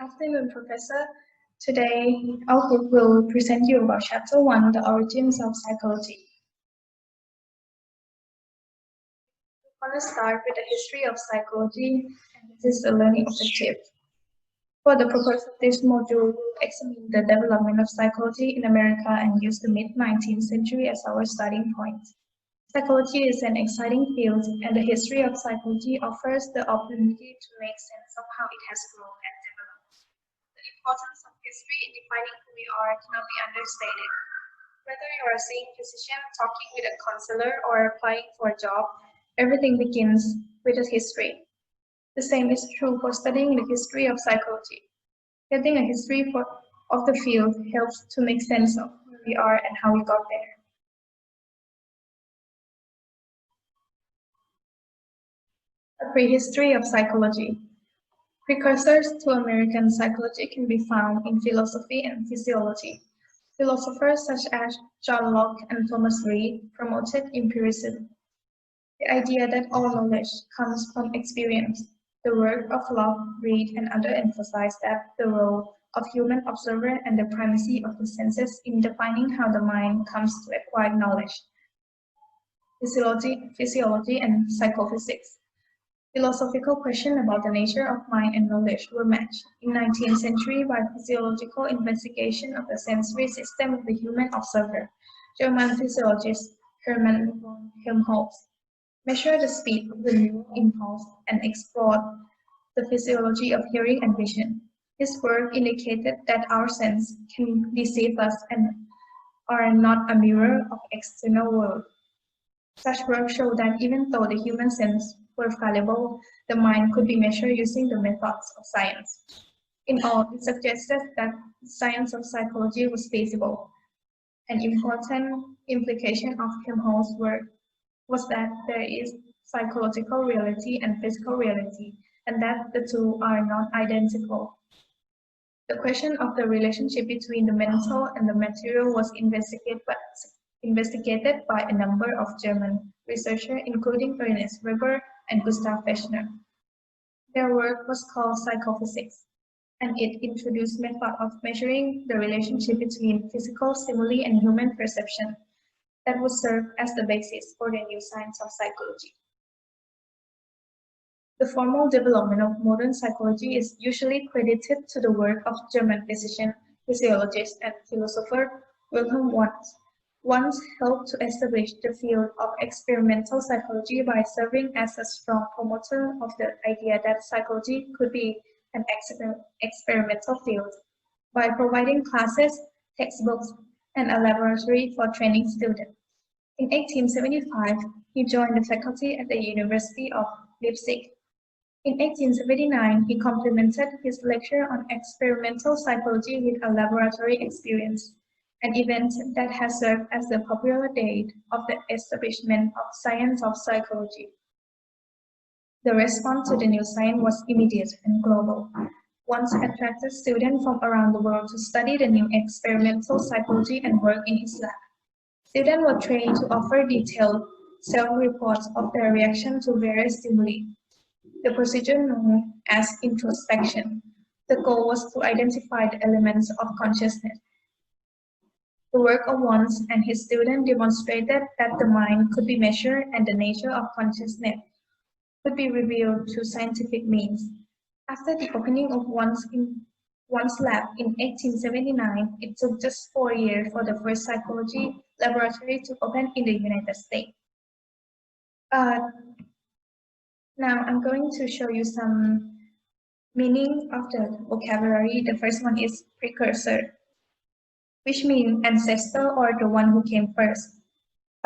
afternoon, Professor. Today, our group will present you about Chapter 1, The Origins of Psychology. We want to start with the history of psychology, and this is the learning objective. For the purpose of this module, we'll examine the development of psychology in America and use the mid-19th century as our starting point. Psychology is an exciting field, and the history of psychology offers the opportunity to make sense of how it has grown and developed. The importance of history in defining who we are cannot be understated. Whether you are seeing a physician, talking with a counselor, or applying for a job, everything begins with a history. The same is true for studying the history of psychology. Getting a history of the field helps to make sense of who we are and how we got there. A prehistory of psychology. Precursors to American psychology can be found in philosophy and physiology. Philosophers such as John Locke and Thomas Reid promoted empiricism, the idea that all knowledge comes from experience. The work of Locke, Reid, and others emphasized that the role of human observer and the primacy of the senses in defining how the mind comes to acquire knowledge. Physiology, and psychophysics. Philosophical questions about the nature of mind and knowledge were matched in the 19th century by physiological investigation of the sensory system of the human observer. German physiologist Hermann von Helmholtz measured the speed of the neural impulse and explored the physiology of hearing and vision. His work indicated that our senses can deceive us and are not a mirror of external world. Such work showed that even though the human senses were fallible, the mind could be measured using the methods of science. In all, it suggested that the science of psychology was feasible. An important implication of Helmholtz's work was that there is psychological reality and physical reality, and that the two are not identical. The question of the relationship between the mental and the material was investigated by a number of German researchers, including Ernest Weber and Gustav Fechner. Their work was called psychophysics, and it introduced method of measuring the relationship between physical stimuli and human perception that would serve as the basis for the new science of psychology. The formal development of modern psychology is usually credited to the work of German physician, physiologist, and philosopher Wilhelm Wundt. Wundt helped to establish the field of experimental psychology by serving as a strong promoter of the idea that psychology could be an experimental field by providing classes, textbooks, and a laboratory for training students. In 1875, he joined the faculty at the University of Leipzig. In 1879, he complemented his lecture on experimental psychology with a laboratory experience, an event that has served as the popular date of the establishment of science of psychology. The response to the new science was immediate and global. Wundt attracted students from around the world to study the new experimental psychology and work in his lab. Students were trained to offer detailed self-reports of their reaction to various stimuli, the procedure known as introspection. The goal was to identify the elements of consciousness. The work of Wundt and his students demonstrated that the mind could be measured and the nature of consciousness could be revealed through scientific means. After the opening of Wundt's lab in 1879, it took just 4 years for the first psychology laboratory to open in the United States. Now I'm going to show you some meaning of the vocabulary. The first one is precursor, which means ancestor or the one who came first.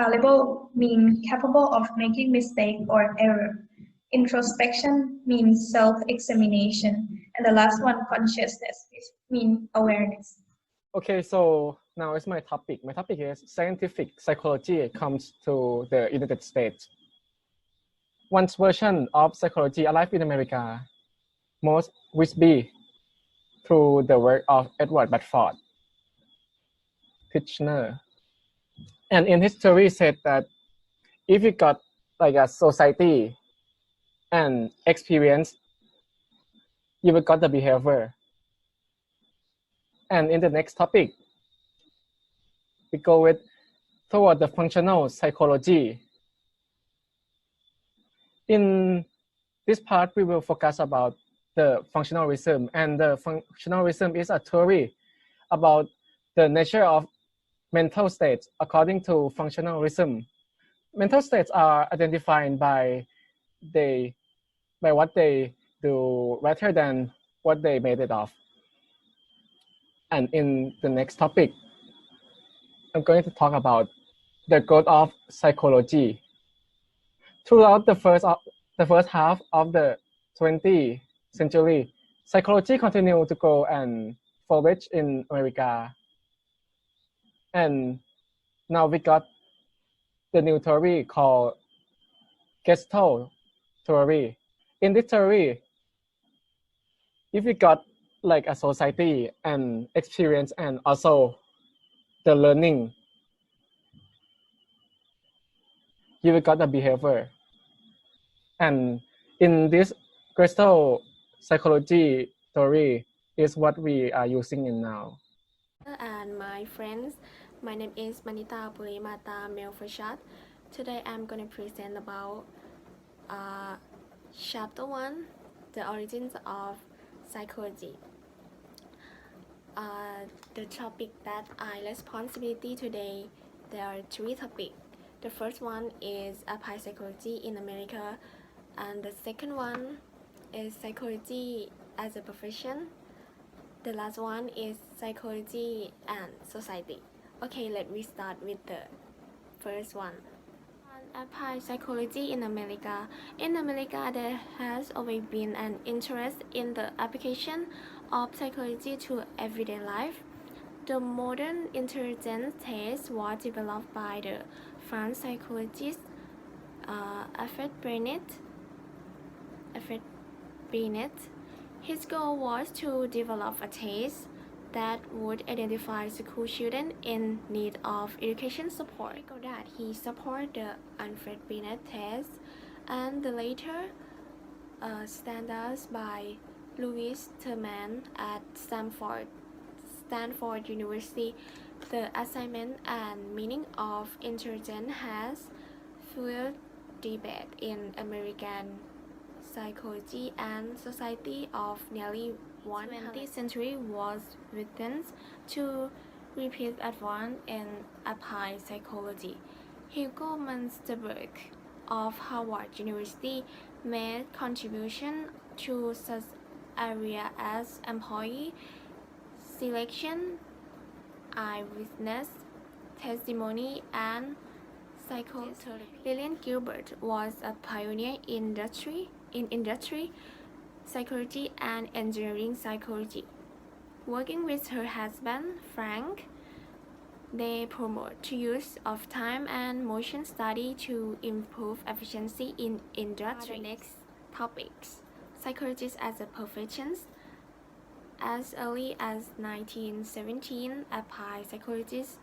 Fallible means capable of making mistake or error. Introspection means self-examination. And the last one, consciousness, which means awareness. Okay, so now it's my topic. My topic is scientific psychology comes to the United States. One version of psychology alive in America most would be through the work of Edward Bedford Kitchener. And in his theory said that if you got like a society and experience, you will got the behavior. And in the next topic, we go with toward the functional psychology. In this part, we will focus about the functionalism, and the functionalism is a theory about the nature of mental states according to functionalism. Mental states are identified by what they do rather than what they made it of. And in the next topic, I'm going to talk about the growth of psychology. Throughout the first half of the 20th century, psychology continued to grow and flourish in America. And now we got the new theory called Gestalt theory. In this theory, if we got like a society and experience and also the learning, you will got a behavior. And in this crystal psychology theory is what we are using in now. And my friends, my name is Manita Purimata Melfashat. Today I'm going to present about chapter 1, the origins of psychology. The topic that I responsibility today, there are 3 topics. The first one is applied psychology in America, and the second one is psychology as a profession. The last one is psychology and society. Okay, let me start with the first one. Applied psychology in America. In America, there has always been an interest in the application of psychology to everyday life. The modern intelligence test was developed by the French psychologist Alfred Binet. His goal was to develop a test that would identify school children in need of education support. Because that he supported the Alfred Binet test and the later standards by Louis Terman at Stanford University. The assignment and meaning of intelligence has fueled debate in American psychology and society of nearly 20th century was written to repeat advance in applied psychology. Hugo Munsterberg of Harvard University made contribution to such areas as employee selection, eyewitness testimony, and psychotherapy. Lillian Gilbert was a pioneer in industry psychology and engineering psychology. Working with her husband, Frank, they promote the use of time and motion study to improve efficiency in industry. Next topics. Psychologists as a profession. As early as 1917, applied psychologists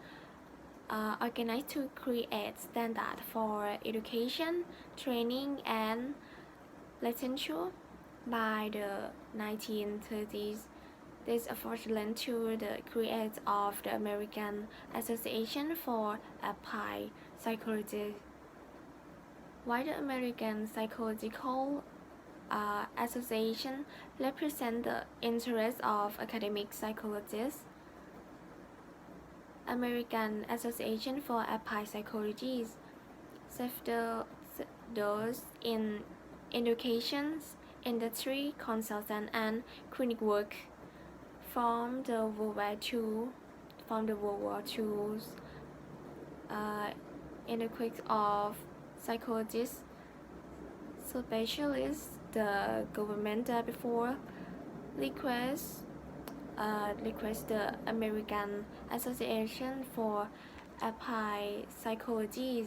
organized to create standards for education, training, and licensure. By the 1930s, this efforts led to the creation of the American Association for Applied Psychology. While the American Psychological Association represents the interests of academic psychologists, American Association for Applied Psychology serves those in education, industry, consultant, and clinic work. From the World War II, in the quest of psychologists, specialists, the government before request the American Association for Applied Psychology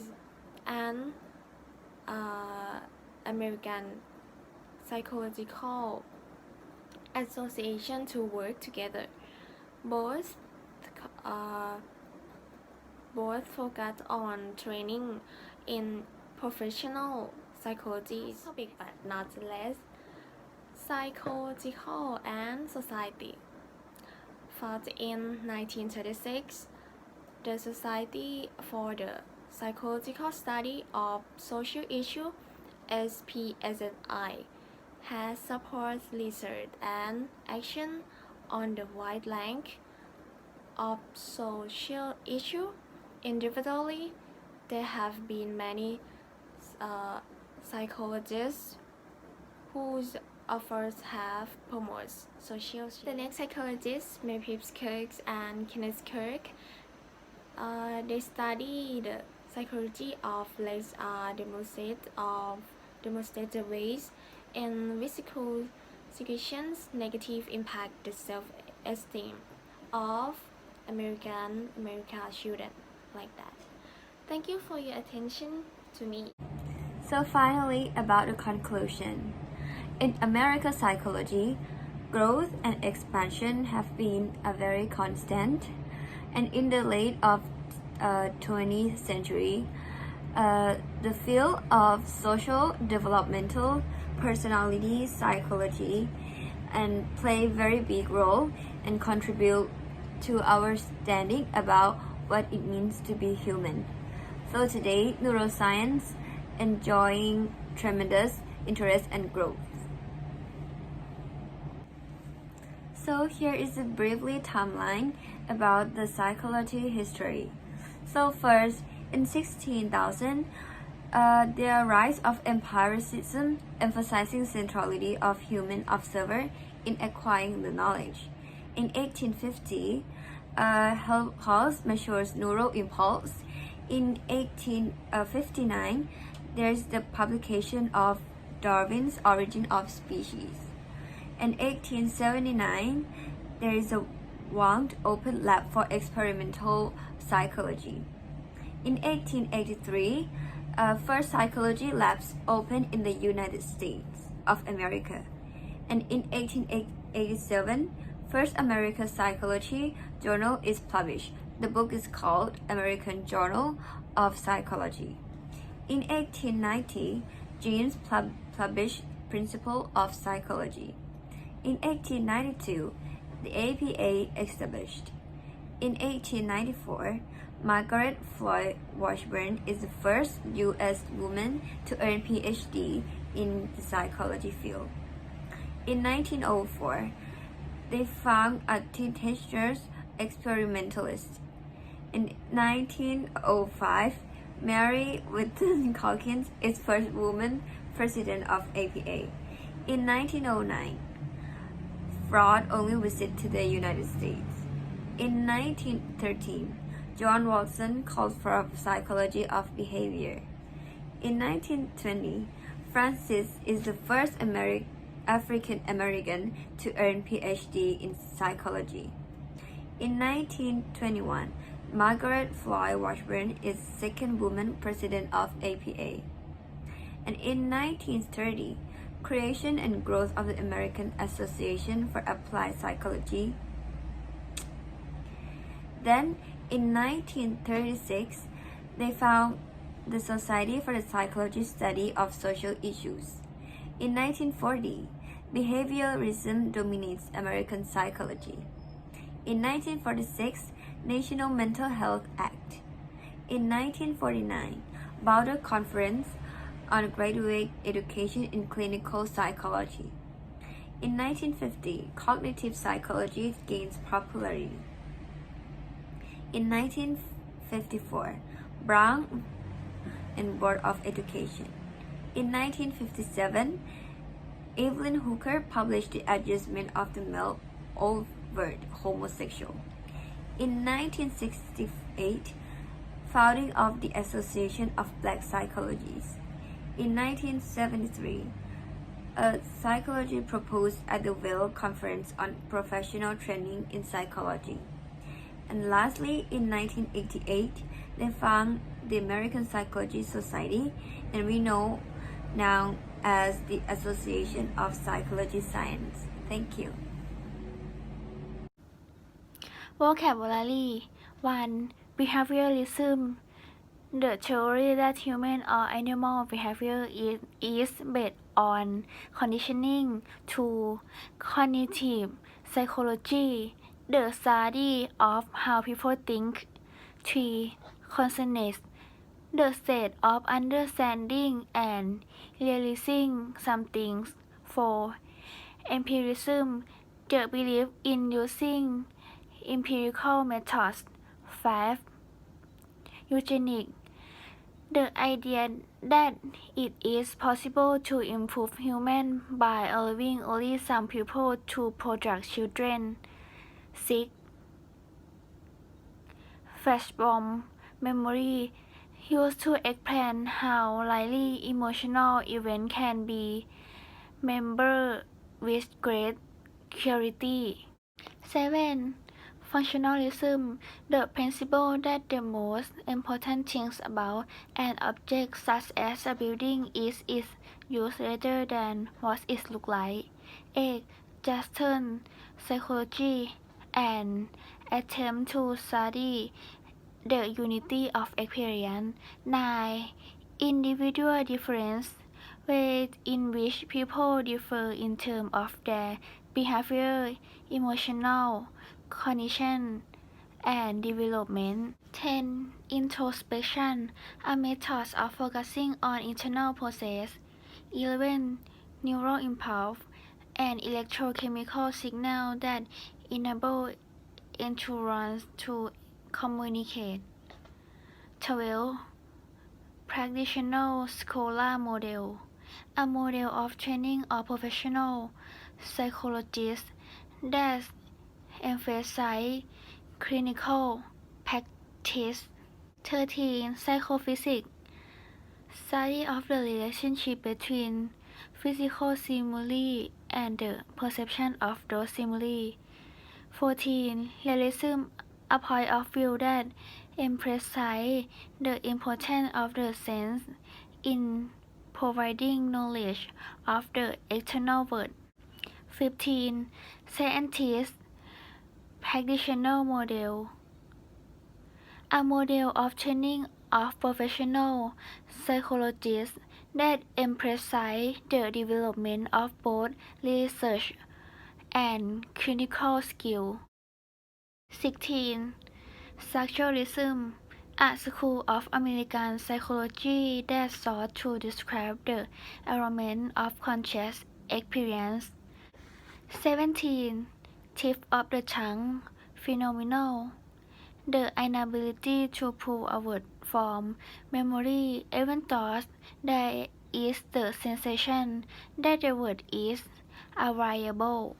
and American Psychological Association to work together. Both focus on training in professional psychology topic, but not less psychological and society. thought in 1936, the Society for the Psychological Study of Social Issues (SPSSI) has supported research and action on the wide range of social issues. Individually, there have been many psychologists whose efforts have promoted social change. The next psychologists, Mapes Kirk and Kenneth Kirk, they study the psychology of race demonstrate ways in physical situations negative impact the self-esteem of America children like that. Thank you for your attention to me. So finally, about the conclusion. In American psychology, growth and expansion have been a very constant, and in the late of 20th century, the field of social developmental personality psychology and play very big role and contribute to our understanding about what it means to be human. So today, neuroscience enjoying tremendous interest and growth. So here is a briefly timeline about the psychology history. So first, in 16,000, the rise of empiricism, emphasizing centrality of human observer in acquiring the knowledge. In 1850, Hall measures neural impulse. In 1859, there is the publication of Darwin's Origin of Species. In 1879, there is a wide open lab for experimental psychology. In 1883, first psychology labs opened in the United States of America. And in 1887, first American Psychology Journal is published. The book is called American Journal of Psychology. In 1890, James published Principle of Psychology. In 1892, the APA established. In 1894, Margaret Floyd Washburn is the first U.S. woman to earn PhD in the psychology field. In 1904, they found a teenagers experimentalist. In 1905, Mary Whitton Calkins is first woman president of APA. In 1909, Freud only visited to the United States. In 1913, John Watson called for psychology of behavior. In 1920, Francis is the first African American to earn PhD in psychology. In 1921, Margaret Floyd Washburn is second woman president of APA. And in 1930, creation and growth of the American Association for Applied Psychology. Then, in 1936, they found the Society for the Psychology Study of Social Issues. In 1940, behaviorism dominates American psychology. In 1946, National Mental Health Act. In 1949, Boulder Conference on Graduate Education in Clinical Psychology. In 1950, cognitive psychology gains popularity. In 1954, Brown and Board of Education. In 1957, Evelyn Hooker published The Adjustment of the Male Overt Homosexual. In 1968, founding of the Association of Black Psychologists. In 1973, a psychology proposed at the Vail Conference on Professional Training in Psychology. And lastly, in 1988, they found the American Psychology Society, and we know now as the Association of Psychology Science. Thank you. Vocabulary 1. Behaviorism. The theory that human or animal behavior is based on conditioning. 2. Cognitive psychology. the study of how people think. 3. Consciousness, the state of understanding and realizing some things. 4. Empiricism, the belief in using empirical methods. 5. Eugenics, the idea that it is possible to improve humans by allowing only some people to produce children. 6. Flashbulb memory, used to explain how likely emotional events can be remembered with great clarity. 7. Functionalism, the principle that the most important things about an object such as a building is its use rather than what it looks like. 8. Justin psychology, an attempt to study the unity of experience. 9. Individual difference, ways in which people differ in terms of their behavior, emotional condition, and development. 10. Introspection, a method of focusing on internal process. 11. Neural impulse, an electrochemical signal that enable neurons to communicate. 12. Practitioner scholar model, a model of training of professional psychologists that emphasize clinical practice. 13. Psychophysics, study of the relationship between physical stimuli and the perception of those stimuli. 14. Realism, a point of view that emphasizes the importance of the sense in providing knowledge of the external world. 15. Scientist practitioner model, a model of training of professional psychologists that emphasize the development of both research and clinical skill. 16. Structuralism, a school of American psychology that sought to describe the element of conscious experience. 17. Tip of the tongue phenomenon, the inability to pull a word from memory even though there is the sensation that the word is a variable.